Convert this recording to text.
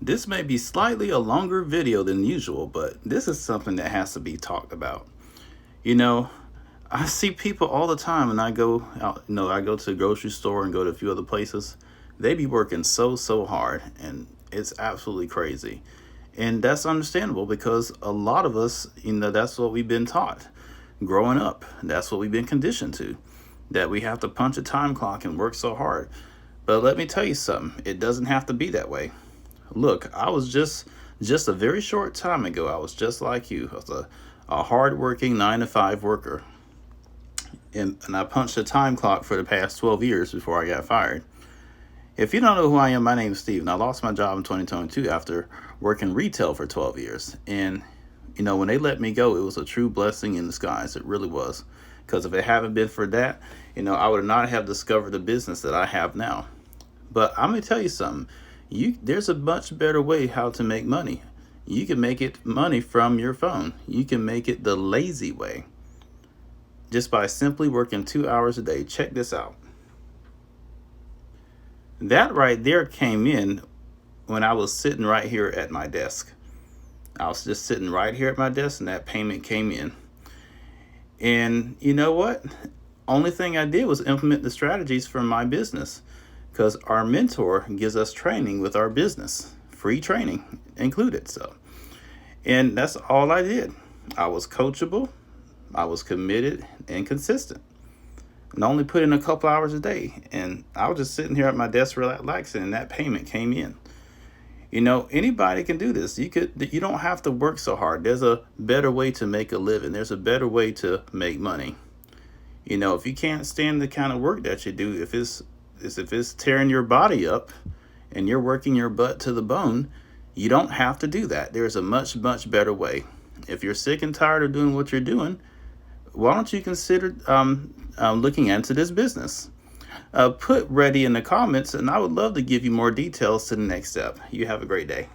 This may be slightly a longer video than usual, but this is something that has to be talked about. You know, I see people all the time and I go out, I go to the grocery store and go to a few other places. They be working so hard and it's absolutely crazy. And that's understandable because a lot of us, that's what we've been taught growing up. That's what we've been conditioned to, that we have to punch a time clock and work so hard. But let me tell you something, it doesn't have to be that way. Look, I was just a very short time ago, I was just like you. I was a hard-working 9 to 5 worker. And I punched a time clock for the past 12 years before I got fired. If you don't know who I am, my name is Steve, and I lost my job in 2022 after working retail for 12 years. And, when they let me go, it was a true blessing in disguise. It really was. Because if it hadn't been for that, I would not have discovered the business that I have now. But I'm going to tell you something. There's a much better way how to make money. You can make it money from your phone. You can make it the lazy way. Just by simply working 2 hours a day. Check this out. That right there came in when I was sitting right here at my desk. I was just sitting right here at my desk and that payment came in. And you know what? Only thing I did was implement the strategies from my business, because our mentor gives us training with our business, free training included. And that's all I did. I was coachable, I was committed and consistent, and only put in a couple hours a day. And I was just sitting here at my desk relaxing, and that payment came in. Anybody can do this. You don't have to work so hard. There's a better way to make a living. There's a better way to make money. If you can't stand the kind of work that you do, if it's tearing your body up and you're working your butt to the bone, you don't have to do that. There's a much better way. If you're sick and tired of doing what you're doing, why don't you consider looking into this business? Put ready in the comments, and I would love to give you more details to the next step. You have a great day.